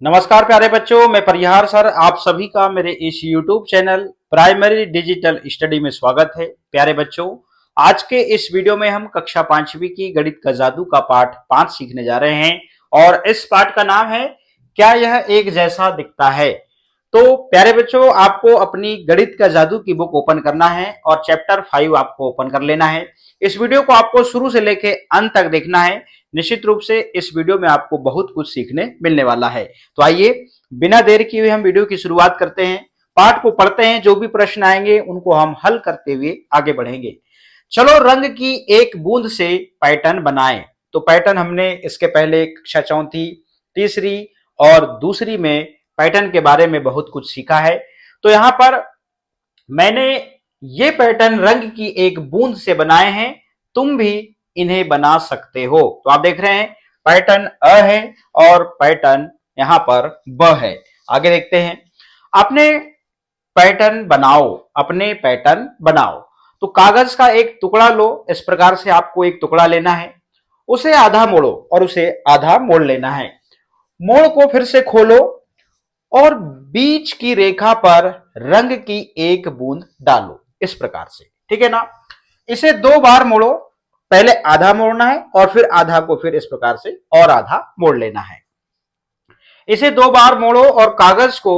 नमस्कार प्यारे बच्चों, मैं परिहार सर आप सभी का मेरे इस YouTube channel primary digital study में स्वागत है। प्यारे बच्चों, आज के इस वीडियो में हम कक्षा 5वीं की गणित का जादू का पाठ 5 सीखने जा रहे हैं और इस पाठ का नाम है क्या यह एक जैसा दिखता है। तो प्यारे बच्चों, आपको अपनी गणित का जादू की बुक ओपन करना है और चैप्टर 5 आपको ओपन कर लेना है। इस वीडियो को आपको शुरू से लेकर अंत तक देखना है। निश्चित रूप से इस वीडियो में आपको बहुत कुछ सीखने मिलने वाला है। तो आइए बिना देर किए हुए हम वीडियो की शुरुआत करते हैं, पाठ को पढ़ते हैं। जो भी प्रश्न आएंगे उनको हम हल करते हुए आगे बढ़ेंगे। चलो रंग की एक बूंद से पैटर्न बनाएं। तो पैटर्न हमने इसके पहले कक्षा चौथी, तीसरी और दूसरी में पैटर्न के बारे में बहुत कुछ सीखा है। तो यहां पर मैंने ये पैटर्न रंग की एक बूंद से बनाए हैं, तुम भी इन्हें बना सकते हो। तो आप देख रहे हैं पैटर्न अ है और पैटर्न यहां पर ब है। आगे देखते हैं, अपने पैटर्न बनाओ। अपने पैटर्न बनाओ तो कागज का एक टुकड़ा लो। इस प्रकार से आपको एक टुकड़ा लेना है, उसे आधा मोड़ो और उसे आधा मोड़ लेना है। मोड़ को फिर से खोलो और बीच की रेखा पर रंग की एक बूंद डालो, इस प्रकार से। ठीक है ना। इसे 2 बार मोड़ो, पहले आधा मोड़ना है और फिर आधा को फिर इस प्रकार से और आधा मोड़ लेना है। इसे 2 बार मोड़ो और कागज को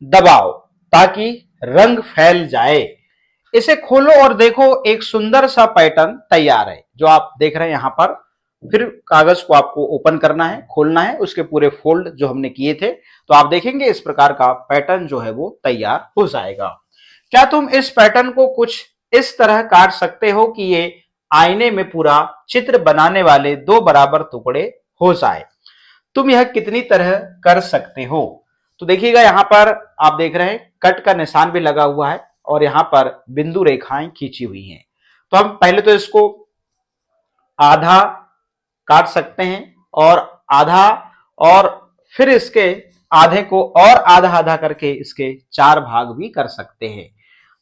दबाओ ताकि रंग फैल जाए। इसे खोलो और देखो एक सुंदर सा पैटर्न तैयार है, जो आप देख रहे हैं यहां पर। फिर कागज को आपको ओपन करना है, खोलना है, उसके पूरे फोल्ड जो हमने किए थे, तो आप देखेंगे इस प्रकार का पैटर्न जो है वो तैयार हो जाएगा। क्या तुम इस पैटर्न को कुछ इस तरह काट सकते हो कि ये आईने में पूरा चित्र बनाने वाले 2 बराबर टुकड़े हो जाए? तुम यह कितनी तरह कर सकते हो? तो देखिएगा यहां पर आप देख रहे हैं कट का निशान भी लगा हुआ है और यहां पर बिंदु रेखाएं खींची हुई हैं। तो हम पहले तो इसको आधा काट सकते हैं और आधा, और फिर इसके आधे को और आधा आधा करके इसके 4 भाग भी कर सकते हैं।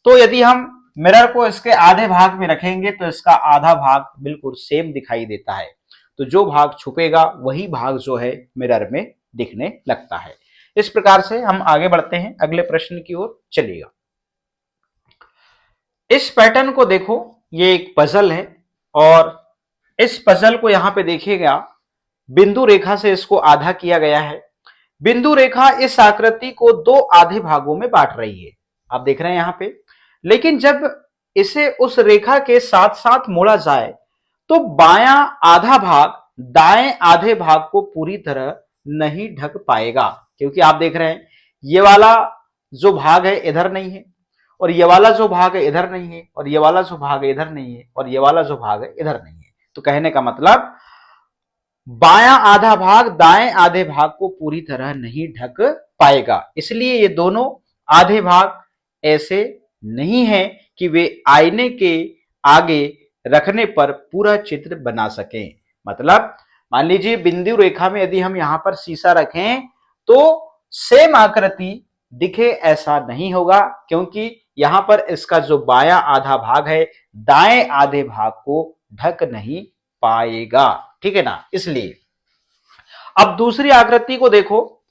तो यदि हम मिरर को इसके आधे भाग में रखेंगे तो इसका आधा भाग बिल्कुल सेम दिखाई देता है। तो जो भाग छुपेगा वही भाग जो है मिरर में दिखने लगता है। इस प्रकार से हम आगे बढ़ते हैं, अगले प्रश्न की ओर चलिएगा। इस पैटर्न को देखो, ये एक पजल है और इस पजल को यहां पे देखिएगा बिंदु रेखा से इसको आधा किया गया है। बिंदु रेखा इस आकृति को 2 आधे भागों में बांट रही है, आप देख रहे हैं यहां पे। लेकिन जब इसे उस रेखा के साथ साथ मोड़ा जाए तो बायां आधा भाग दाएं आधे भाग को पूरी तरह नहीं ढक पाएगा, क्योंकि आप देख रहे हैं ये वाला जो भाग है इधर नहीं है और ये वाला जो भाग है इधर नहीं है और ये वाला जो भाग है इधर नहीं है और ये वाला जो भाग है इधर नहीं है। तो कहने का मतलब बायां आधा भाग दाएं आधे भाग को पूरी तरह नहीं ढक पाएगा, इसलिए ये दोनों आधे भाग ऐसे नहीं है कि वे आईने के आगे रखने पर पूरा चित्र बना सकें। मतलब मान लीजिए बिंदु रेखा में यदि हम यहां पर शीशा रखें तो सेम आकृति दिखे ऐसा नहीं होगा, क्योंकि यहां पर इसका जो बायां आधा भाग है दाएं आधे भाग को ढक नहीं पाएगा। ठीक है ना। इसलिए अब दूसरी आकृति को देखो,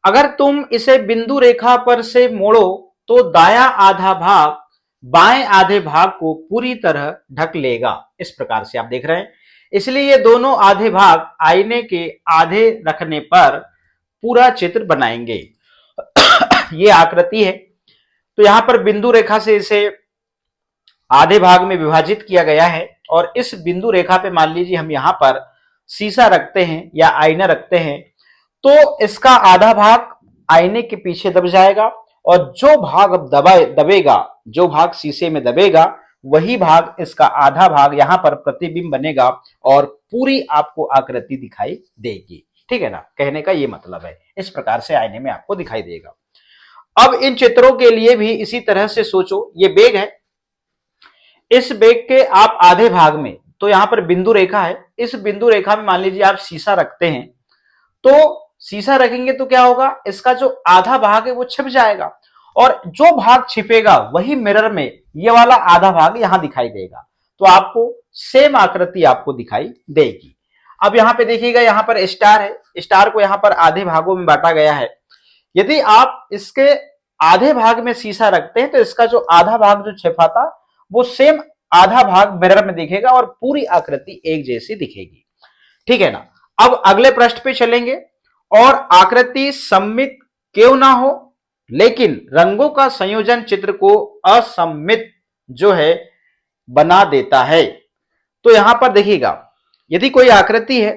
अगर तुम इसे बिंदु रेखा पर से मोड़ो तो दायां आधा भाग बाएं आधे भाग को पूरी तरह ढक लेगा, इस प्रकार से आप देख रहे हैं। इसलिए ये दोनों आधे भाग आईने के आधे रखने पर पूरा चित्र बनाएंगे। ये आकृति है, तो यहां पर बिंदु रेखा से इसे आधे भाग में विभाजित किया गया है और इस बिंदु रेखा पे मान लीजिए हम यहां पर शीशा रखते हैं या आईना रखते हैं, तो इसका आधा भाग आईने के पीछे दब जाएगा और जो भाग अब दबेगा, जो भाग शीशे में दबेगा, वही भाग इसका आधा भाग यहां पर प्रतिबिंब बनेगा और पूरी आपको आकृति दिखाई देगी। ठीक है ना। कहने का ये मतलब है, इस प्रकार से आईने में आपको दिखाई देगा। अब इन चित्रों के लिए भी इसी तरह से सोचो। ये बेग है, इस बेग के आप आधे भाग में, तो यहां पर बिंदु रेखा है, इस बिंदु रेखा में मान लीजिए आप शीशा रखते हैं, तो शीशा रखेंगे तो क्या होगा, इसका जो आधा भाग है वो छिप जाएगा और जो भाग छिपेगा वही मिरर में ये वाला आधा भाग यहां दिखाई देगा, तो आपको सेम आकृति आपको दिखाई देगी। अब यहां पे देखिएगा, यहां पर स्टार है, स्टार को यहां पर आधे भागों में बांटा गया है। यदि आप इसके आधे भाग में शीशा रखते हैं तो इसका जो आधा भाग जो छिपा था वो सेम आधा भाग मिरर में दिखेगा और पूरी आकृति एक जैसी दिखेगी। ठीक है ना। अब अगले पृष्ठ पे चलेंगे। और आकृति सममित क्यों ना हो लेकिन रंगों का संयोजन चित्र को असममित जो है बना देता है। तो यहां पर देखिएगा, यदि कोई आकृति है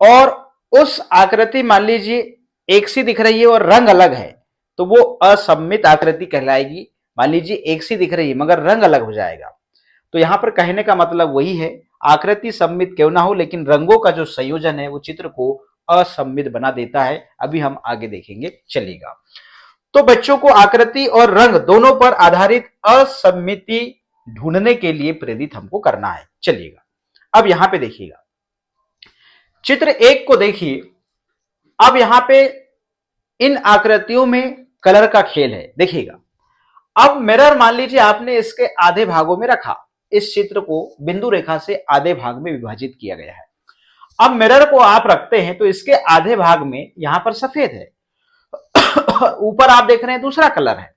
और उस आकृति मान लीजिए एक सी दिख रही है और रंग अलग है तो वो असममित आकृति कहलाएगी। मान लीजिए एक सी दिख रही है मगर रंग अलग हो जाएगा। तो यहां पर कहने का मतलब वही है, आकृति सममित क्यों ना हो लेकिन रंगों का जो संयोजन है वो चित्र को असममित बना देता है। अभी हम आगे देखेंगे, चलिएगा। तो बच्चों को आकृति और रंग दोनों पर आधारित असममिति ढूंढने के लिए प्रेरित हमको करना है। चलिएगा अब यहां पे देखिएगा, चित्र 1 को देखिए। अब यहां पे इन आकृतियों में कलर का खेल है, देखिएगा। अब मिरर मान लीजिए आपने इसके आधे भागों में रखा, इस चित्र को बिंदु रेखा से आधे भाग में विभाजित किया गया है। अब मिरर को आप रखते हैं तो इसके आधे भाग में यहां पर सफेद है, ऊपर आप देख रहे हैं दूसरा कलर है।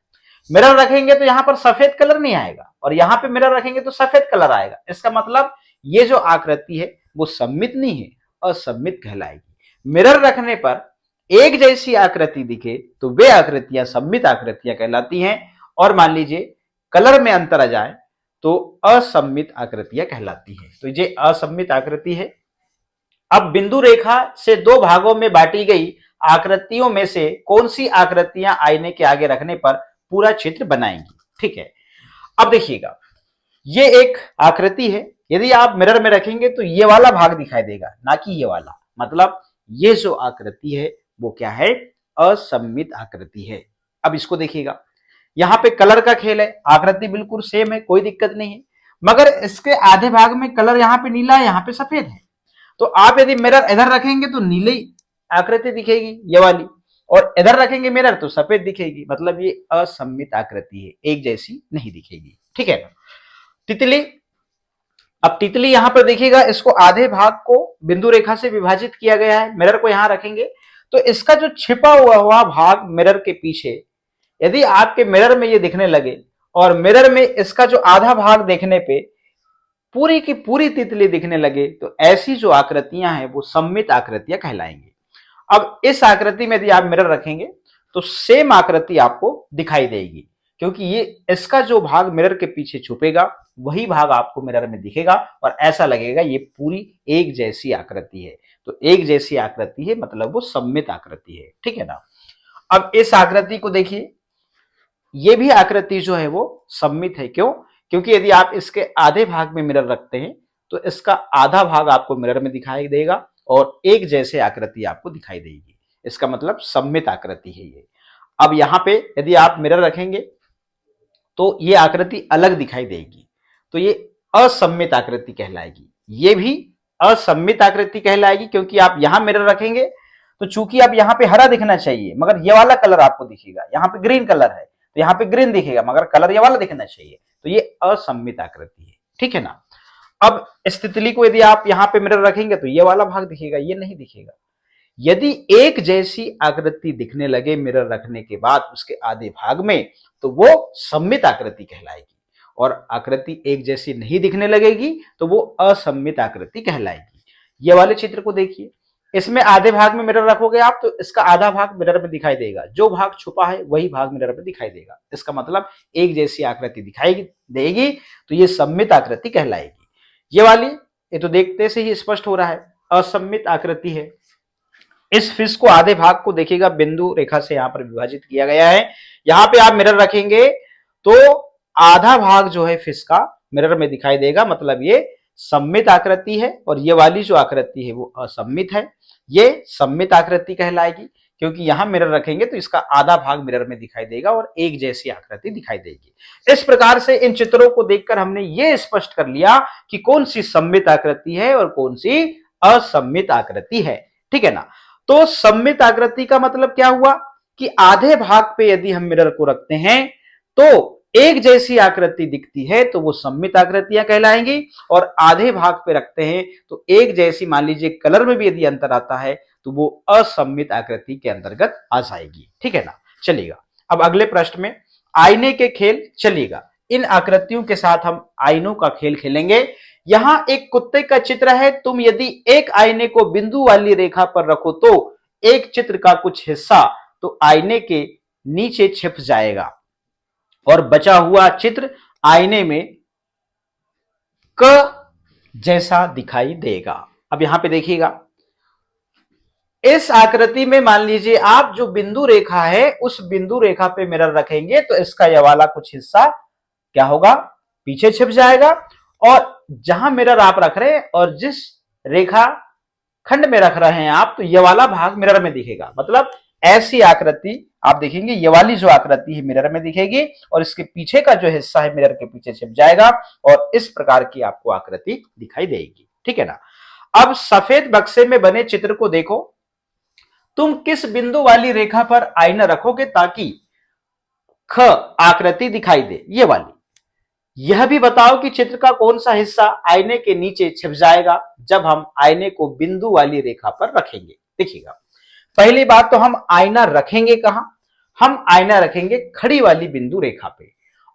मिरर रखेंगे तो यहां पर सफेद कलर नहीं आएगा और यहां पे मिरर रखेंगे तो सफेद कलर आएगा। इसका मतलब ये जो आकृति है वो सममित नहीं है, असममित कहलाएगी। मिरर रखने पर एक जैसी आकृति दिखे तो वे आकृतियां सममित आकृतियां कहलाती हैं और मान लीजिए कलर में अंतर आ जाए तो असममित आकृतियां कहलाती हैं। तो ये असममित आकृति है। अब बिंदु रेखा से दो भागों में बांटी गई आकृतियों में से कौन सी आकृतियां आईने के आगे रखने पर पूरा चित्र बनाएंगी। ठीक है, अब देखिएगा, ये एक आकृति है। यदि आप मिरर में रखेंगे तो ये वाला भाग दिखाई देगा, ना कि ये वाला। मतलब ये जो आकृति है वो क्या है, असममित आकृति है। अब इसको देखिएगा, यहां पे कलर का खेल है, आकृति बिल्कुल सेम है, कोई दिक्कत नहीं है, मगर इसके आधे भाग में कलर यहां पे नीला है, यहां पे सफेद है। तो आप यदि मिरर इधर रखेंगे तो नीली आकृति दिखेगी ये वाली, और इधर रखेंगे मिरर तो सफेद दिखेगी। मतलब ये असममित आकृति है, एक जैसी नहीं दिखेगी। ठीक है ना। तितली, अब तितली यहां पर देखिएगा, इसको आधे भाग को बिंदु रेखा से विभाजित किया गया है। मिरर को यहां रखेंगे तो इसका जो छिपा हुआ भाग मिरर के पीछे, यदि आपके मिरर में ये दिखने लगे और मिरर में इसका जो आधा भाग देखने पे पूरी की पूरी तितली दिखने लगे तो ऐसी जो आकृतियां हैं वो सममित आकृतियां कहलाएंगी। अब इस आकृति में यदि आप मिरर रखेंगे तो सेम आकृति आपको दिखाई देगी, क्योंकि ये इसका जो भाग मिरर के पीछे छुपेगा वही भाग आपको मिरर में दिखेगा और ऐसा लगेगा ये पूरी एक जैसी आकृति है। तो एक जैसी आकृति है मतलब वो सममित आकृति है। ठीक है ना। अब इस आकृति को देखिए, ये भी आकृति जो है वो सममित है। क्यों? क्योंकि यदि आप इसके आधे भाग में मिरर रखते हैं तो इसका आधा भाग आपको मिरर में दिखाई देगा और एक जैसे आकृति आपको दिखाई देगी। इसका मतलब सममित आकृति है ये। अब यहां पे यदि आप मिरर रखेंगे तो ये आकृति अलग दिखाई देगी, तो ये असममित आकृति कहलाएगी। ये भी असममित आकृति कहलाएगी, क्योंकि आप यहां मिरर रखेंगे तो चूंकि आप यहां पे हरा दिखना चाहिए मगर ये वाला कलर आपको दिखेगा, यहां पे ग्रीन कलर है तो यहां पे ग्रीन दिखेगा मगर कलर ये वाला दिखना चाहिए, तो ये असममित आकृति है। ठीक है ना। अब इस तितली को यदि आप यहां पे मिरर रखेंगे तो ये वाला भाग दिखेगा, ये नहीं दिखेगा। यदि एक जैसी आकृति दिखने लगे मिरर रखने के बाद उसके आधे भाग में तो वो सममित आकृति कहलाएगी, और आकृति एक जैसी नहीं दिखने लगेगी तो वो असममित आकृति कहलाएगी। ये वाले चित्र को देखिए, इसमें आधे भाग में मिरर रखोगे आप तो इसका आधा भाग मिरर में दिखाई देगा, जो भाग छुपा है वही भाग मिरर में दिखाई देगा। इसका मतलब एक जैसी आकृति दिखाई देगी तो ये सममित आकृति कहलाएगी। ये वाली, ये तो देखते से ही स्पष्ट हो रहा है, असममित आकृति है। इस फिश को आधे भाग को देखिएगा बिंदु रेखा से यहां पर विभाजित किया गया है। यहां पे आप मिरर रखेंगे तो आधा भाग जो है फिश का मिरर में दिखाई देगा, मतलब ये सममित आकृति है, और ये वाली जो आकृति है वो असममित है। ये सममित आकृति कहलाएगी, क्योंकि यहां मिरर रखेंगे तो इसका आधा भाग मिरर में दिखाई देगा और एक जैसी आकृति दिखाई देगी। इस प्रकार से इन चित्रों को देखकर हमने ये स्पष्ट कर लिया कि कौन सी सममित आकृति है और कौन सी असममित आकृति है। ठीक है ना। तो सममित आकृति का मतलब क्या हुआ कि आधे भाग पे यदि हम मिरर को रखते हैं तो एक जैसी आकृति दिखती है तो वो सममित आकृतियां कहलाएंगी, और आधे भाग पे रखते हैं तो एक जैसी, मान लीजिए कलर में भी यदि अंतर आता है तो वो असममित आकृति के अंतर्गत आ जाएगी। ठीक है ना। चलिएगा अब अगले प्रश्न में आईने के खेल। चलिएगा इन आकृतियों के साथ हम आईनों का खेल खेलेंगे। यहां एक कुत्ते का चित्र है। तुम यदि एक आईने को बिंदु वाली रेखा पर रखो तो एक चित्र का कुछ हिस्सा तो आईने के नीचे छिप जाएगा और बचा हुआ चित्र आईने में क जैसा दिखाई देगा। अब यहां पे देखिएगा, इस आकृति में मान लीजिए आप जो बिंदु रेखा है उस बिंदु रेखा पे मिरर रखेंगे तो इसका यह वाला कुछ हिस्सा क्या होगा, पीछे छिप जाएगा। और जहां मिरर आप रख रहे हैं और जिस रेखा खंड में रख रहे हैं आप, तो यह वाला भाग मिरर में दिखेगा। मतलब ऐसी आकृति आप देखेंगे, ये वाली जो आकृति है मिरर में दिखेगी और इसके पीछे का जो हिस्सा है मिरर के पीछे छिप जाएगा और इस प्रकार की आपको आकृति दिखाई देगी। ठीक है ना। अब सफेद बक्से में बने चित्र को देखो। तुम किस बिंदु वाली रेखा पर आईना रखोगे ताकि ख आकृति दिखाई दे, ये वाली। यह भी बताओ कि चित्र का कौन सा हिस्सा आईने के नीचे छिप जाएगा जब हम आईने को बिंदु वाली रेखा पर रखेंगे। देखिएगा, पहली बात तो हम आईना रखेंगे कहां, हम आईना रखेंगे खड़ी वाली बिंदु रेखा पे।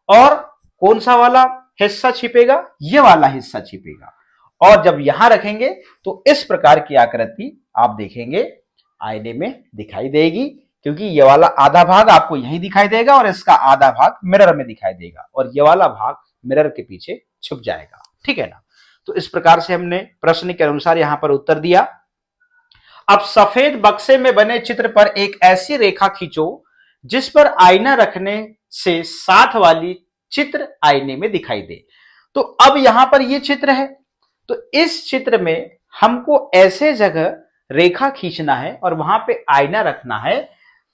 और कौन सा वाला हिस्सा छिपेगा, ये वाला हिस्सा छिपेगा। और जब यहां रखेंगे तो इस प्रकार की आकृति आप देखेंगे आईने में दिखाई देगी, क्योंकि ये वाला आधा भाग आपको यहीं दिखाई देगा और इसका आधा भाग मिरर में दिखाई देगा और ये वाला भाग मिरर के पीछे छुप जाएगा। ठीक है ना। तो इस प्रकार से हमने प्रश्न के अनुसार यहां पर उत्तर दिया। अब सफेद बक्से में बने चित्र पर एक ऐसी रेखा खींचो जिस पर आईना रखने से साथ वाली चित्र आईने में दिखाई दे। तो अब यहां पर ये चित्र है, तो इस चित्र में हमको ऐसे जगह रेखा खींचना है और वहां पे आईना रखना है।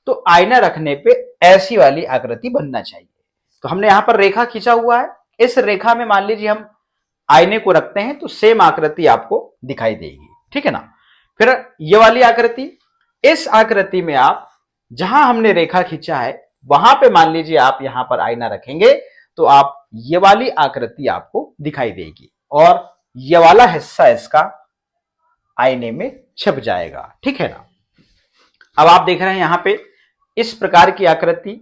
तो आईना रखने पे ऐसी वाली आकृति बनना चाहिए। तो हमने यहां पर रेखा खींचा हुआ है, इस रेखा में मान लीजिए हम आईने को रखते हैं तो सेम आकृति आपको दिखाई देगी। ठीक है ना। फिर ये वाली आकृति, इस आकृति में आप जहां हमने रेखा खींचा है वहां पे मान लीजिए आप यहां पर आईना रखेंगे तो आप ये वाली आकृति आपको दिखाई देगी और ये वाला हिस्सा इसका आईने में छिप जाएगा। ठीक है ना। अब आप देख रहे हैं यहां पे इस प्रकार की आकृति,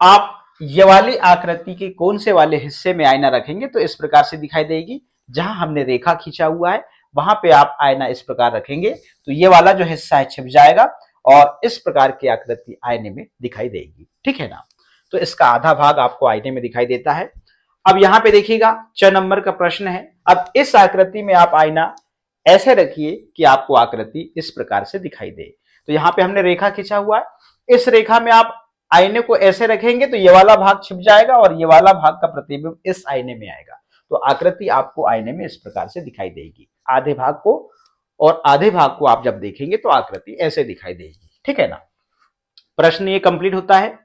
आप ये वाली आकृति के कौन से वाले हिस्से में आईना रखेंगे तो इस प्रकार से दिखाई देगी। जहां हमने रेखा खींचा हुआ है वहां पे आप आईना इस प्रकार रखेंगे तो ये वाला जो हिस्सा है छिप जाएगा और इस प्रकार की आकृति आईने में दिखाई देगी। ठीक है ना। तो इसका आधा भाग आपको आईने में दिखाई देता है। अब यहां पे देखिएगा 6 नंबर का प्रश्न है। अब इस आकृति में आप आईना ऐसे रखिए कि आपको आकृति इस प्रकार से दिखाई दे। तो यहां पे हमने रेखा खींचा हुआ है, इस रेखा में आप आईने को ऐसे रखेंगे तो ये वाला भाग छिप जाएगा और ये वाला भाग का प्रतिबिंब इस आईने में आएगा। तो आकृति आपको आईने में इस प्रकार से दिखाई देगी। आधे भाग को और आधे भाग को आप जब देखेंगे तो आकृति ऐसे दिखाई देगी। ठीक है ना। प्रश्न ये कंप्लीट होता है।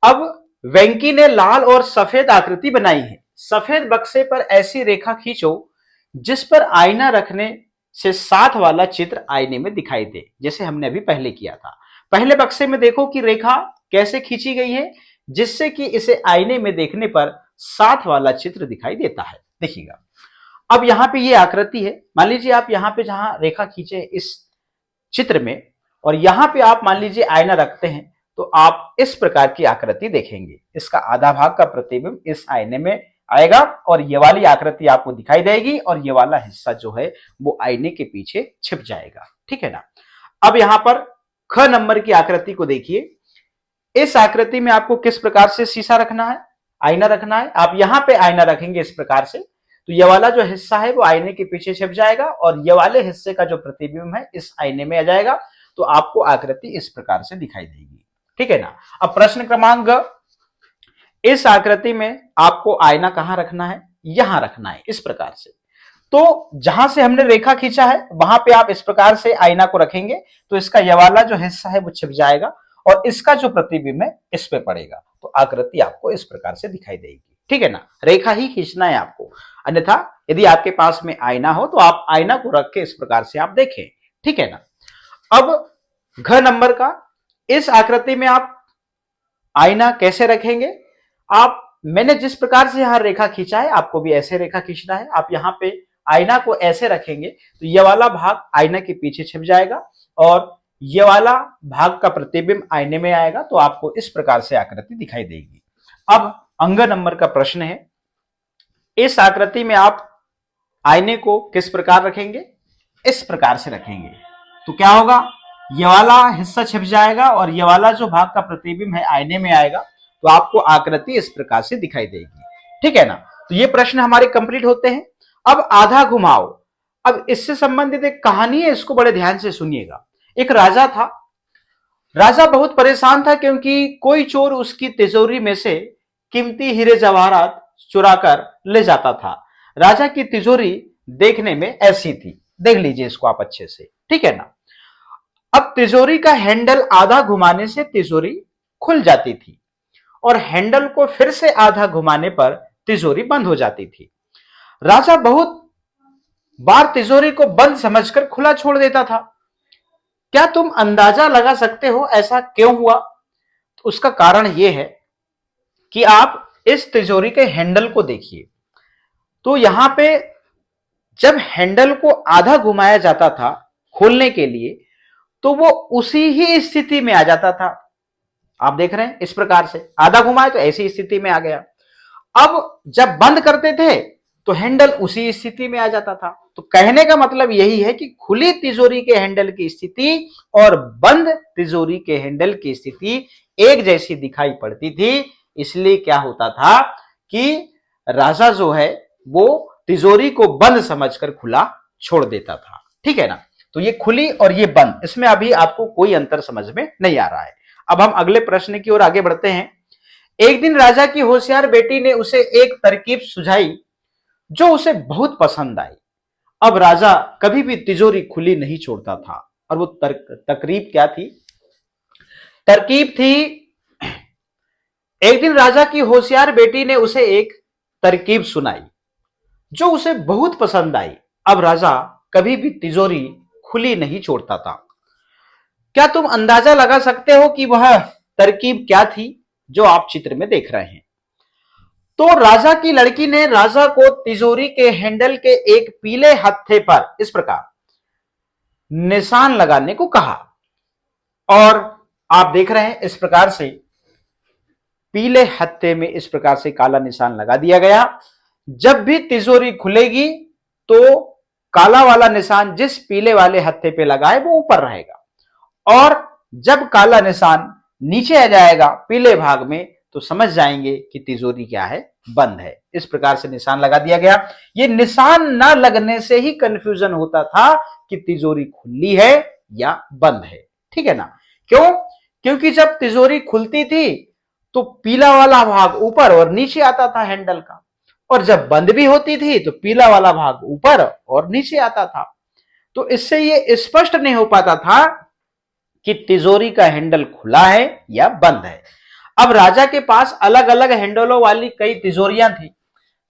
अब वेंकी ने लाल और सफेद आकृति बनाई है। सफेद बक्से पर ऐसी रेखा खींचो जिस पर आईना रखने से साथ वाला चित्र आईने में दिखाई दे, जैसे हमने अभी पहले किया था। पहले बक्से में देखो कि रेखा कैसे खींची गई है जिससे कि इसे आईने में देखने पर साथ वाला चित्र दिखाई देता है। देखिएगा, अब यहां पे ये आकृति है। मान लीजिए आप यहां पे जहां रेखा खींचे इस चित्र में और यहां पे आप मान लीजिए आईना रखते हैं तो आप इस प्रकार की आकृति देखेंगे। इसका आधा भाग का प्रतिबिंब इस आईने में आएगा और ये वाली आकृति आपको दिखाई देगी और ये वाला हिस्सा जो है वो आईने के पीछे छिप जाएगा। ठीक है ना। अब यहां पर ख नंबर की आकृति को देखिए। इस आकृति में आपको किस प्रकार से शीशा रखना है, आईना रखना है। आप यहां पे आईना रखेंगे इस प्रकार से तो ये वाला जो हिस्सा है वो आईने के पीछे छिप जाएगा और ये वाले हिस्से का जो प्रतिबिंब है इस आईने में आ जाएगा। तो आपको आकृति इस प्रकार से दिखाई देगी। ठीक है ना। अब प्रश्न क्रमांक, इस आकृति में आपको आईना कहां रखना है, यहां रखना है इस प्रकार से। तो जहां से हमने रेखा खींचा है वहां पे आप इस प्रकार से आईना को रखेंगे तो इसका यह वाला जो हिस्सा है वो छिप जाएगा और इसका जो प्रतिबिंब है इस पे पड़ेगा। तो आकृति आपको इस प्रकार से दिखाई देगी। ठीक है ना। रेखा ही खींचना है आपको, अन्यथा यदि आपके पास में आईना हो तो आप आईना को रख के इस प्रकार से आप देखें। ठीक है ना। अब घ नंबर का, इस आकृति में आप आईना कैसे रखेंगे। आप, मैंने जिस प्रकार से यहां रेखा खींचा है आपको भी ऐसे रेखा खींचना है। आप यहां पे आईना को ऐसे रखेंगे तो ये वाला भाग आईना के पीछे छिप जाएगा और ये वाला भाग का प्रतिबिंब आईने में आएगा, तो आपको इस प्रकार से आकृति दिखाई देगी। अब अंग नंबर का प्रश्न है, इस आकृति में आप आईने को किस प्रकार रखेंगे? इस प्रकार से रखेंगे तो क्या होगा, ये वाला हिस्सा छिप जाएगा और ये वाला जो भाग का प्रतिबिंब है आईने में आएगा, तो आपको आकृति इस प्रकार से दिखाई देगी। ठीक है ना। तो ये प्रश्न हमारे कंप्लीट होते हैं। अब आधा घुमाओ, अब इससे संबंधित एक कहानी है, इसको बड़े ध्यान से सुनिएगा। एक राजा था, राजा बहुत परेशान था क्योंकि कोई चोर उसकी तिजोरी में से कीमती हीरे जवाहरात चुरा कर ले जाता था। राजा की तिजोरी देखने में ऐसी थी, देख लीजिए इसको आप अच्छे से, ठीक है ना। अब तिजोरी का हैंडल आधा घुमाने से तिजोरी खुल जाती थी और हैंडल को फिर से आधा घुमाने पर तिजोरी बंद हो जाती थी। राजा बहुत बार तिजोरी को बंद समझकर खुला छोड़ देता था। क्या तुम अंदाजा लगा सकते हो ऐसा क्यों हुआ? तो उसका कारण यह है कि आप इस तिजोरी के हैंडल को देखिए, तो यहां पे जब हैंडल को आधा घुमाया जाता था खोलने के लिए, तो वो उसी ही स्थिति में आ जाता था। आप देख रहे हैं इस प्रकार से आधा घुमाए तो ऐसी स्थिति में आ गया। अब जब बंद करते थे तो हैंडल उसी स्थिति में आ जाता था। तो कहने का मतलब यही है कि खुली तिजोरी के हैंडल की स्थिति और बंद तिजोरी के हैंडल की स्थिति एक जैसी दिखाई पड़ती थी। इसलिए क्या होता था कि राजा जो है वो तिजोरी को बंद समझकर खुला छोड़ देता था। ठीक है ना। तो ये खुली और ये बंद, इसमें अभी आपको कोई अंतर समझ में नहीं आ रहा है। अब हम अगले प्रश्न की ओर आगे बढ़ते हैं। एक दिन राजा की होशियार बेटी ने उसे एक तरकीब सुझाई जो उसे बहुत पसंद आई। अब राजा कभी भी तिजोरी खुली नहीं छोड़ता था और वो तरकीब क्या थी? तरकीब थी, एक दिन राजा की होशियार बेटी ने उसे एक तरकीब सुनाई जो उसे बहुत पसंद आई। अब राजा कभी भी तिजोरी खुली नहीं छोड़ता था। क्या तुम अंदाजा लगा सकते हो कि वह तरकीब क्या थी जो आप चित्र में देख रहे हैं? तो राजा की लड़की ने राजा को तिजोरी के हैंडल के एक पीले हत्थे पर इस प्रकार निशान लगाने को कहा और आप देख रहे हैं इस प्रकार से पीले हत्थे में इस प्रकार से काला निशान लगा दिया गया। जब भी तिजोरी खुलेगी तो काला वाला निशान जिस पीले वाले हत्थे पे लगा है वो ऊपर रहेगा और जब काला निशान नीचे आ जाएगा पीले भाग में तो समझ जाएंगे कि तिजोरी क्या है, बंद है। इस प्रकार से निशान लगा दिया गया। ये निशान ना लगने से ही कंफ्यूजन होता था कि तिजोरी खुली है या बंद है। ठीक है ना। क्यों? क्योंकि जब तिजोरी खुलती थी तो पीला वाला भाग ऊपर और नीचे आता था हैंडल का, और जब बंद भी होती थी तो पीला वाला भाग ऊपर और नीचे आता था। तो इससे ये स्पष्ट नहीं हो पाता था कि तिजोरी का हैंडल खुला है या बंद है। अब राजा के पास अलग अलग हैंडलों वाली कई तिजोरियां थी।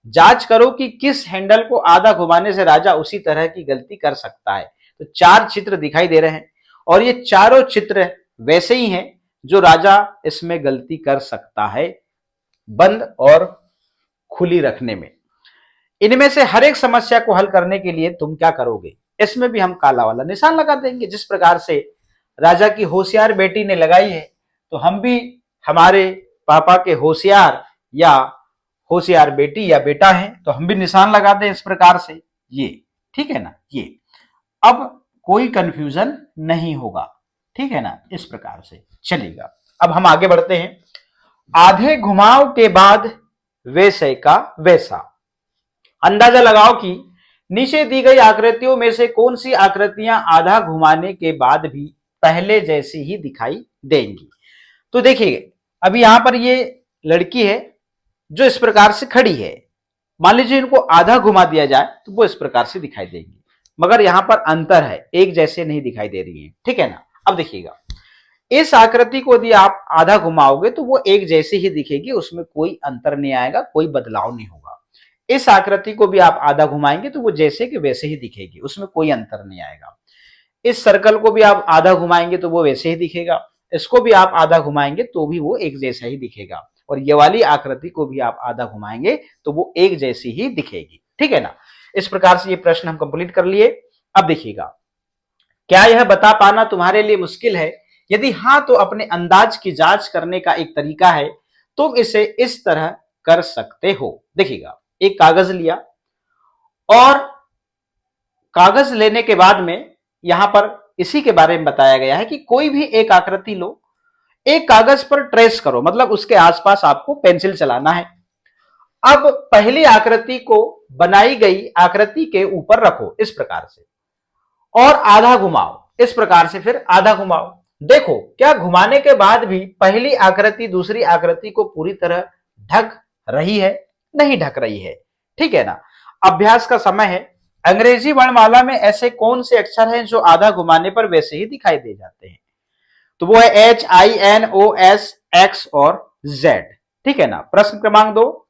जांच करो कि किस हैंडल को आधा घुमाने से राजा उसी तरह की गलती कर सकता है। तो 4 चित्र दिखाई दे रहे हैं और ये चारों चित्र वैसे ही हैं जो राजा इसमें गलती कर सकता है बंद और खुली रखने में। इनमें से हर एक समस्या को हल करने के लिए तुम क्या करोगे? इसमें भी हम काला वाला निशान लगा देंगे जिस प्रकार से राजा की होशियार बेटी ने लगाई है। तो हम भी हमारे पापा के होशियार या होशियार बेटी या बेटा है तो हम भी निशान लगा दें इस प्रकार से, ये ठीक है ना। ये अब कोई कंफ्यूजन नहीं होगा, ठीक है ना। इस प्रकार से चलेगा। अब हम आगे बढ़ते हैं। आधे घुमाव के बाद वैसे का वैसा। अंदाजा लगाओ कि नीचे दी गई आकृतियों में से कौन सी आकृतियां आधा घुमाने के बाद भी पहले जैसी ही दिखाई देंगी। तो देखिए अभी यहां पर ये लड़की है जो इस प्रकार से खड़ी है। मान लीजिए इनको आधा घुमा दिया जाए तो वो इस प्रकार से दिखाई देगी, मगर यहां पर अंतर है, एक जैसे नहीं दिखाई दे रही है। ठीक है ना। अब देखिएगा इस आकृति को यदि आप आधा घुमाओगे तो वो एक जैसी ही दिखेगी, उसमें कोई अंतर नहीं आएगा, कोई बदलाव नहीं होगा। इस आकृति को भी आप आधा घुमाएंगे तो वो जैसे कि वैसे ही दिखेगी, उसमें कोई अंतर नहीं आएगा। इस सर्कल को भी आप आधा घुमाएंगे तो वो वैसे ही दिखेगा, इसको भी आप आधा घुमाएंगे तो भी वो एक जैसा ही दिखेगा, और ये वाली आकृति को भी आप आधा घुमाएंगे तो वो एक जैसी ही दिखेगी। ठीक है ना। इस प्रकार से ये प्रश्न हम कंप्लीट कर लिए। अब देखिएगा, क्या यह बता पाना तुम्हारे लिए मुश्किल है? यदि हां तो अपने अंदाज की जांच करने का एक तरीका है, तुम इसे इस तरह कर सकते हो। देखिएगा, एक कागज लिया और कागज लेने के बाद में यहां पर इसी के बारे में बताया गया है कि कोई भी एक आकृति लो, एक कागज पर ट्रेस करो, मतलब उसके आसपास आपको पेंसिल चलाना है। अब पहली आकृति को बनाई गई आकृति के ऊपर रखो इस प्रकार से और आधा घुमाओ, इस प्रकार से फिर आधा घुमाओ। देखो क्या घुमाने के बाद भी पहली आकृति दूसरी आकृति को पूरी तरह ढक रही है? नहीं ढक रही है, ठीक है ना। अभ्यास का समय है। अंग्रेजी वर्णमाला में ऐसे कौन से अक्षर हैं जो आधा घुमाने पर वैसे ही दिखाई दे जाते हैं? तो वो है एच, आई, एन, ओ, एस, एक्स और जेड, ठीक है ना। प्रश्न क्रमांक 2,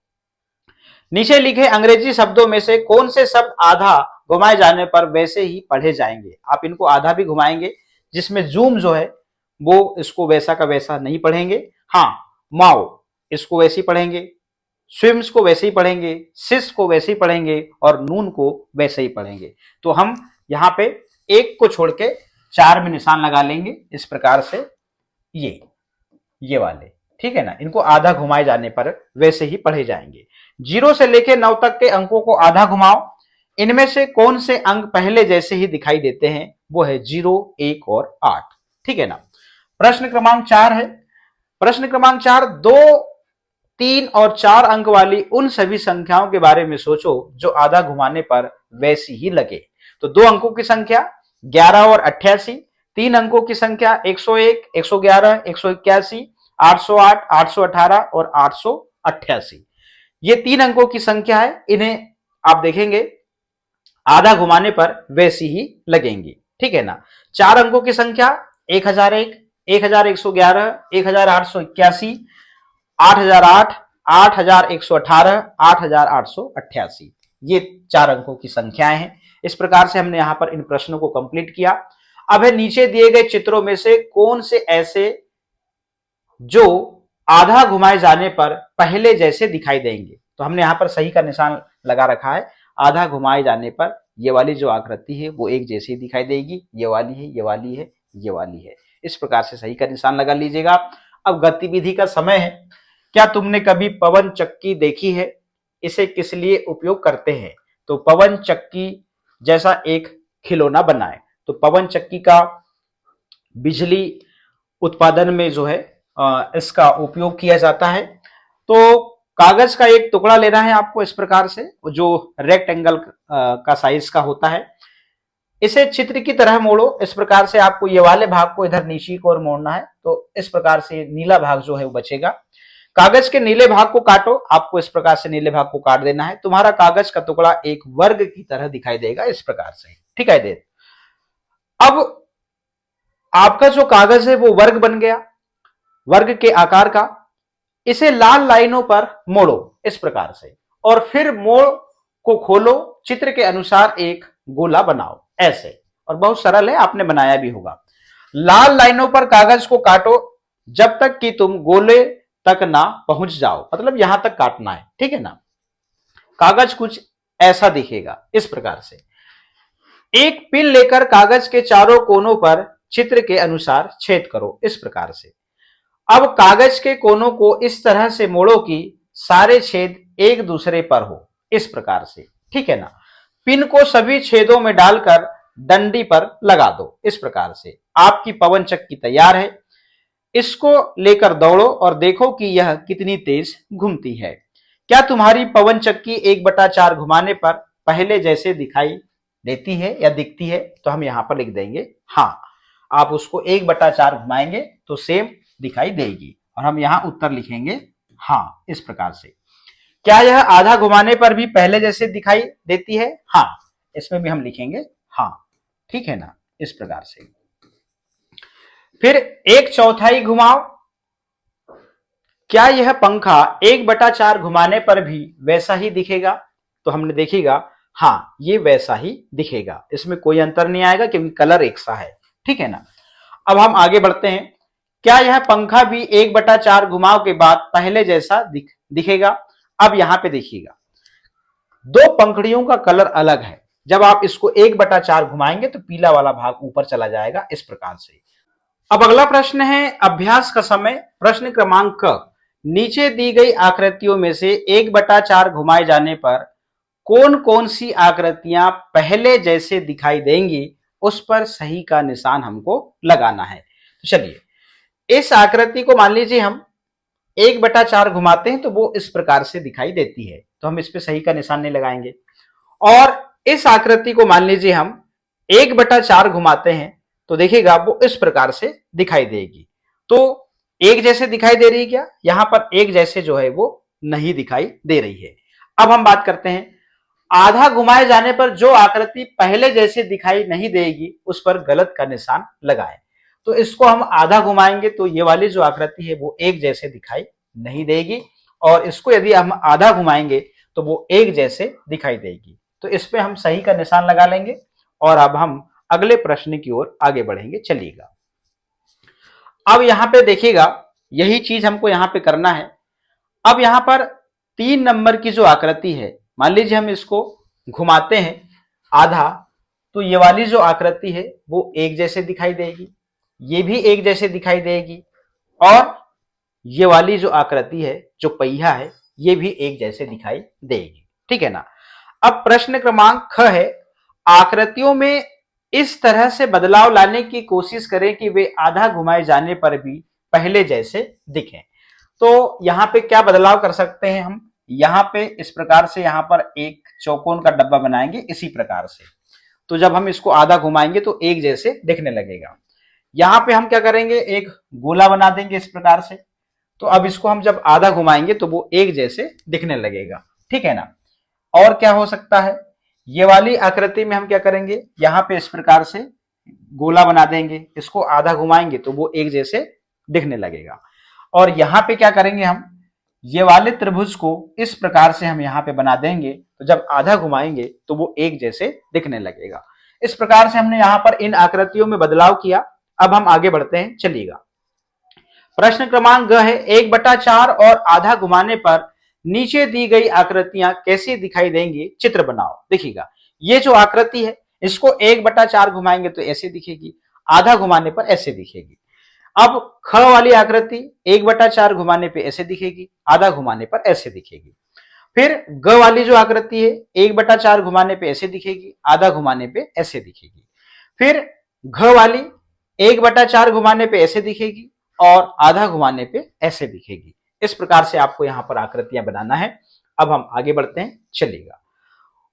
नीचे लिखे अंग्रेजी शब्दों में से कौन से शब्द आधा घुमाए जाने पर वैसे ही पढ़े जाएंगे? आप इनको आधा भी घुमाएंगे, जिसमें जूम जो है वो इसको वैसा का वैसा नहीं पढ़ेंगे। हाँ, माओ इसको वैसे ही पढ़ेंगे, स्विम्स को वैसे ही पढ़ेंगे, सिस को वैसे ही पढ़ेंगे और नून को वैसे ही पढ़ेंगे। तो हम यहां पे एक को छोड़ के 4 में निशान लगा लेंगे इस प्रकार से, ये वाले, ठीक है ना। इनको आधा घुमाए जाने पर वैसे ही पढ़े जाएंगे। 0 से लेकर 9 तक के अंकों को आधा घुमाओ। इनमें से कौन से अंक पहले जैसे ही दिखाई देते हैं? वो है 0, 1 और 8, ठीक है ना। प्रश्न क्रमांक 4 है। प्रश्न क्रमांक 4, 2, 3 और 4 अंक वाली उन सभी संख्याओं के बारे में सोचो जो आधा घुमाने पर वैसी ही लगे। तो 2 अंकों की संख्या 11 और 88, 3 अंकों की संख्या 101, 111, 181, 808, 818 और 888। ये 3 अंकों की संख्या है, इन्हें आप देखेंगे आधा घुमाने पर वैसी ही लगेंगी, ठीक है ना। 4 अंकों की संख्या 1001, 1111, 1881, 8008, 8118, 8888, ये 4 अंकों की संख्याएं हैं। इस प्रकार से हमने यहां पर इन प्रश्नों को कंप्लीट किया। अब है नीचे दिए गए चित्रों में से कौन से ऐसे जो आधा घुमाए जाने पर पहले जैसे दिखाई देंगे? तो हमने यहां पर सही का निशान लगा रखा है। आधा घुमाए जाने पर ये वाली जो आकृति है वो एक जैसी दिखाई देगी, ये वाली है, ये वाली है, ये वाली है। इस प्रकार से सही का निशान लगा लीजिएगा। अब गतिविधि का समय है। क्या तुमने कभी पवन चक्की देखी है? इसे किस लिए उपयोग करते हैं? तो पवन चक्की जैसा एक खिलौना बनाए। तो पवन चक्की का बिजली उत्पादन में जो है इसका उपयोग किया जाता है। तो कागज का एक टुकड़ा लेना है आपको इस प्रकार से, जो रेक्टेंगल का साइज का होता है। इसे चित्र की तरह मोड़ो। इस प्रकार से आपको ये वाले भाग को इधर नीचे की ओर मोड़ना है, तो इस प्रकार से नीला भाग जो है वो बचेगा। कागज के नीले भाग को काटो। आपको इस प्रकार से नीले भाग को काट देना है। तुम्हारा कागज का टुकड़ा एक वर्ग की तरह दिखाई देगा इस प्रकार से, ठीक है। दे अब आपका जो कागज है वो वर्ग बन गया, वर्ग के आकार का। इसे लाल लाइनों पर मोड़ो इस प्रकार से और फिर मोड़ को खोलो। चित्र के अनुसार एक गोला बनाओ ऐसे, और बहुत सरल है, आपने बनाया भी होगा। लाल लाइनों पर कागज को काटो जब तक कि तुम गोले तक ना पहुंच जाओ, मतलब यहां तक काटना है, ठीक है ना। कागज कुछ ऐसा दिखेगा इस प्रकार से। एक पिन लेकर कागज के चारों कोनों पर चित्र के अनुसार छेद करो इस प्रकार से। अब कागज के कोनों को इस तरह से मोड़ो कि सारे छेद एक दूसरे पर हो इस प्रकार से, ठीक है ना। पिन को सभी छेदों में डालकर डंडी पर लगा दो इस प्रकार से। आपकी पवन चक्की तैयार है। इसको लेकर दौड़ो और देखो कि यह कितनी तेज घूमती है। क्या तुम्हारी पवन चक्की 1/4 घुमाने पर पहले जैसे दिखाई देती है या दिखती है? तो हम यहां पर लिख देंगे हाँ। आप उसको 1/4 घुमाएंगे तो सेम दिखाई देगी, और हम यहां उत्तर लिखेंगे हाँ इस प्रकार से। क्या यह आधा घुमाने पर भी पहले जैसे दिखाई देती है? हाँ, इसमें भी हम लिखेंगे हाँ, ठीक है ना, इस प्रकार से। फिर 1/4 घुमाओ। क्या यह पंखा 1/4 घुमाने पर भी वैसा ही दिखेगा? तो हमने देखिएगा हाँ, ये वैसा ही दिखेगा, इसमें कोई अंतर नहीं आएगा क्योंकि कलर एक सा है, ठीक है ना। अब हम आगे बढ़ते हैं। क्या यह पंखा भी 1/4 घुमाव के बाद पहले जैसा दिखेगा? अब यहां पे देखिएगा, दो पंखुड़ियों का कलर अलग है। जब आप इसको 1/4 घुमाएंगे तो पीला वाला भाग ऊपर चला जाएगा, इस प्रकार से। अब अगला प्रश्न है अभ्यास का समय। प्रश्न क्रमांक क, नीचे दी गई आकृतियों में से 1/4 घुमाए जाने पर कौन कौन सी आकृतियां पहले जैसे दिखाई देंगी, उस पर सही का निशान हमको लगाना है। तो चलिए, इस आकृति को मान लीजिए हम 1/4 घुमाते हैं तो वो इस प्रकार से दिखाई देती है, तो हम इस पे सही का निशान नहीं लगाएंगे। और इस आकृति को मान लीजिए हम 1/4 घुमाते हैं तो देखिएगा वो इस प्रकार से दिखाई देगी। तो एक जैसे दिखाई दे रही है क्या? यहां पर एक जैसे जो है वो नहीं दिखाई दे रही है। अब हम बात करते हैं आधा घुमाए जाने पर जो आकृति पहले जैसे दिखाई नहीं देगी उस पर गलत का निशान लगाएं। तो इसको हम आधा घुमाएंगे तो ये वाली जो आकृति है वो एक जैसे दिखाई नहीं देगी, और इसको यदि हम आधा घुमाएंगे तो वो एक जैसे दिखाई देगी। तो इस पे हम सही का निशान लगा लेंगे और अब हम अगले प्रश्न की ओर आगे बढ़ेंगे। चलिएगा, अब यहां पे देखिएगा, यही चीज हमको यहां पे करना है। अब यहां पर 3 नंबर की जो आकृति है, मान लीजिए हम इसको घुमाते हैं आधा, तो ये वाली जो आकृति है वो एक जैसे दिखाई देगी, ये भी एक जैसे दिखाई देगी, और ये वाली जो आकृति है, जो पहिया है, ये भी एक जैसे दिखाई देगी। ठीक है ना। अब प्रश्न क्रमांक ख है, आकृतियों में इस तरह से बदलाव लाने की कोशिश करें कि वे आधा घुमाए जाने पर भी पहले जैसे दिखें। तो यहां पे क्या बदलाव कर सकते हैं हम? यहां पे इस प्रकार से यहां पर एक चौकोन का डब्बा बनाएंगे इसी प्रकार से, तो जब हम इसको आधा घुमाएंगे तो एक जैसे दिखने लगेगा। यहां पे हम क्या करेंगे, एक गोला बना देंगे इस प्रकार से, तो अब इसको हम जब आधा घुमाएंगे तो वो एक जैसे दिखने लगेगा। ठीक है ना। और क्या हो सकता है, ये वाली आकृति में हम क्या करेंगे, यहां पे इस प्रकार से गोला बना देंगे, इसको आधा घुमाएंगे तो वो एक जैसे दिखने लगेगा। और यहां पे क्या करेंगे, हम ये वाले त्रिभुज को इस प्रकार से हम यहां पे बना देंगे, तो जब आधा घुमाएंगे तो वो एक जैसे दिखने लगेगा। इस प्रकार से हमने यहां पर इन आकृतियों में बदलाव किया। अब हम आगे बढ़ते हैं। चलिएगा, प्रश्न क्रमांक ग है, 1/4 और आधा घुमाने पर नीचे दी गई आकृतियां कैसी दिखाई देंगी, चित्र बनाओ। देखिएगा, ये जो आकृति है इसको 1/4 घुमाएंगे तो ऐसे दिखेगी, आधा घुमाने पर ऐसे दिखेगी। अब ख वाली आकृति 1/4 घुमाने पे ऐसे दिखेगी, आधा घुमाने पर ऐसे दिखेगी। फिर ग वाली जो आकृति है 1/4 घुमाने पे ऐसे दिखेगी, आधा घुमाने पे ऐसे दिखेगी। फिर घ वाली 1/4 घुमाने पे ऐसे दिखेगी और आधा घुमाने पे ऐसे दिखेगी। इस प्रकार से आपको यहां पर आकृतियां बनाना है। अब हम आगे बढ़ते हैं। चलिएगा,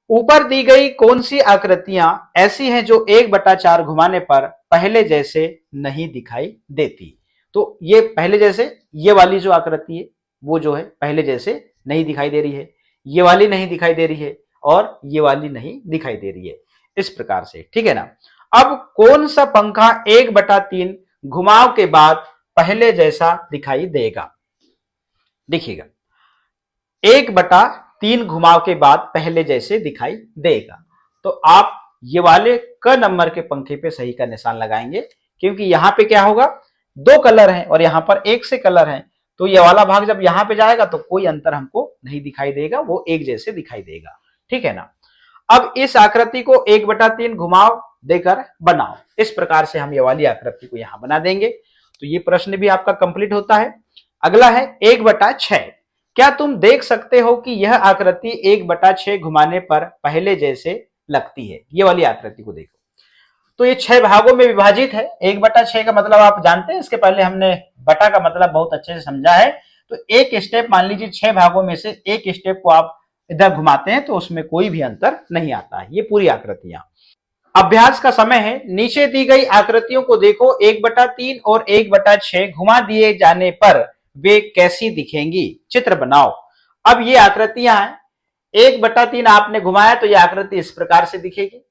ऊपर दी गई कौन सी आकृतियां ऐसी हैं जो 1/4 घुमाने पर पहले जैसे नहीं दिखाई देती? तो ये पहले जैसे, ये वाली जो आकृति है वो जो है पहले जैसे नहीं दिखाई दे रही है, ये वाली नहीं दिखाई दे रही है, और ये वाली नहीं दिखाई दे रही है, इस प्रकार से। ठीक है ना। अब कौन सा पंखा 1/3 घुमाव के बाद पहले जैसा दिखाई देगा? देखिएगा, 1/3 घुमाव के बाद पहले जैसे दिखाई देगा, तो आप ये वाले क नंबर के पंखे पे सही का निशान लगाएंगे, क्योंकि यहां पे क्या होगा, 2 कलर हैं और यहां पर 1 से कलर है, तो ये वाला भाग जब यहां पे जाएगा तो कोई अंतर हमको नहीं दिखाई देगा, वो एक जैसे दिखाई देगा। ठीक है ना। अब इस आकृति को 1/3 घुमाव देकर बनाओ। इस प्रकार से हम ये वाली आकृति को यहां बना देंगे, तो ये प्रश्न भी आपका कंप्लीट होता है। अगला है 1/6। क्या तुम देख सकते हो कि यह आकृति 1/6 घुमाने पर पहले जैसे लगती है? ये वाली आकृति को देखो, तो ये 6 भागों में विभाजित है। 1/6 का मतलब आप जानते हैं, इसके पहले हमने बटा का मतलब बहुत अच्छे से समझा है। तो एक स्टेप, मान लीजिए 6 भागों में से एक स्टेप को आप इधर घुमाते हैं तो उसमें कोई भी अंतर नहीं आता है। ये पूरी आकृतियां। अभ्यास का समय है। नीचे दी गई आकृतियों को देखो, 1/3 और 1/6 घुमा दिए जाने पर वे कैसी दिखेंगी, चित्र बनाओ। अब ये आकृतियां हैं, 1/3 आपने घुमाया तो ये आकृति इस प्रकार से दिखेगी,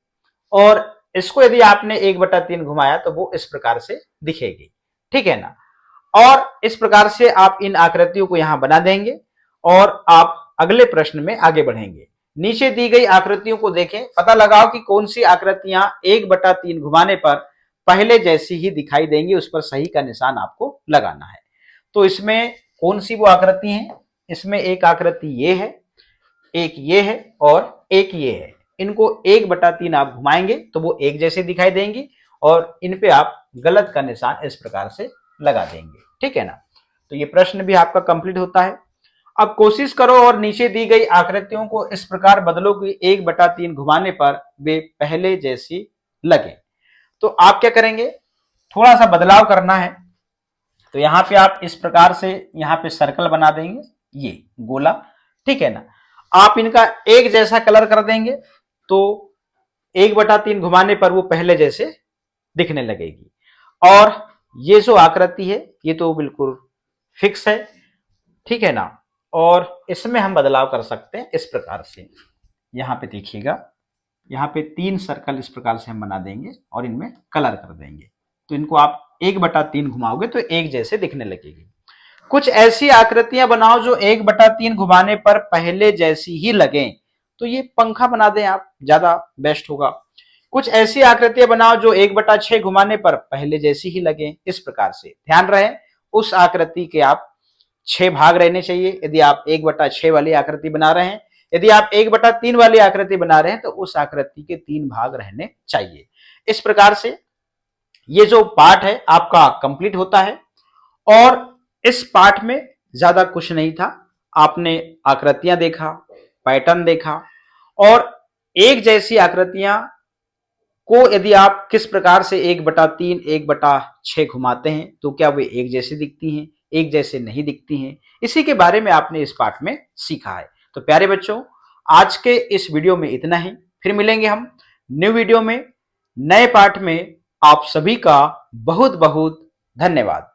और इसको यदि आपने 1/3 घुमाया तो वो इस प्रकार से दिखेगी। ठीक है ना। और इस प्रकार से आप इन आकृतियों को यहां बना देंगे और आप अगले प्रश्न में आगे बढ़ेंगे। नीचे दी गई आकृतियों को देखें, पता लगाओ कि कौन सी आकृतियां 1/3 घुमाने पर पहले जैसी ही दिखाई देंगी, उस पर सही का निशान आपको लगाना है। तो इसमें कौन सी वो आकृति है? इसमें एक आकृति ये है, एक ये है और एक ये है, इनको 1/3 आप घुमाएंगे तो वो एक जैसे दिखाई देंगे और इन पे आप गलत का निशान इस प्रकार से लगा देंगे, ठीक है ना। तो ये प्रश्न भी आपका कंप्लीट होता है। अब कोशिश करो और नीचे दी गई आकृतियों को इस प्रकार बदलो कि 1/3 घुमाने पर वे पहले जैसी लगे। तो आप क्या करेंगे, थोड़ा सा बदलाव करना है। तो यहां पे आप इस प्रकार से यहां पे सर्कल बना देंगे, ये गोला, ठीक है ना। आप इनका एक जैसा कलर कर देंगे तो 1/3 घुमाने पर वो पहले जैसे दिखने लगेगी। और ये जो आकृति है ये तो बिल्कुल फिक्स है, ठीक है ना। और इसमें हम बदलाव कर सकते हैं इस प्रकार से, यहां पे देखिएगा, यहाँ पे 3 सर्कल इस प्रकार से हम बना देंगे और इनमें कलर कर देंगे। तो इनको आप 1/3 घुमाओगे तो एक जैसे दिखने लगेगी। कुछ ऐसी आकृतियां बनाओ जो 1/3 घुमाने पर पहले जैसी ही लगे। तो ये पंखा बना दें आप, ज्यादा बेस्ट होगा। कुछ ऐसी आकृतियां बनाओ जो 1/6 घुमाने पर पहले जैसी ही लगे। इस प्रकार से ध्यान रहे उस आकृति के आप 6 भाग रहने चाहिए यदि आप 1/6 वाली आकृति बना रहे हैं। यदि आप 1/3 वाली आकृति बना रहे हैं तो उस आकृति के 3 भाग रहने चाहिए। इस प्रकार से ये जो पार्ट है आपका कंप्लीट होता है। और इस पार्ट में ज्यादा कुछ नहीं था, आपने आकृतियां देखा, पैटर्न देखा, और एक जैसी आकृतियां को यदि आप किस प्रकार से 1/3 1/6 घुमाते हैं तो क्या वे एक जैसी दिखती हैं, एक जैसे नहीं दिखती हैं, इसी के बारे में आपने इस पाठ में सीखा है। तो प्यारे बच्चों, आज के इस वीडियो में इतना ही। फिर मिलेंगे हम न्यू वीडियो में, नए पाठ में। आप सभी का बहुत बहुत धन्यवाद।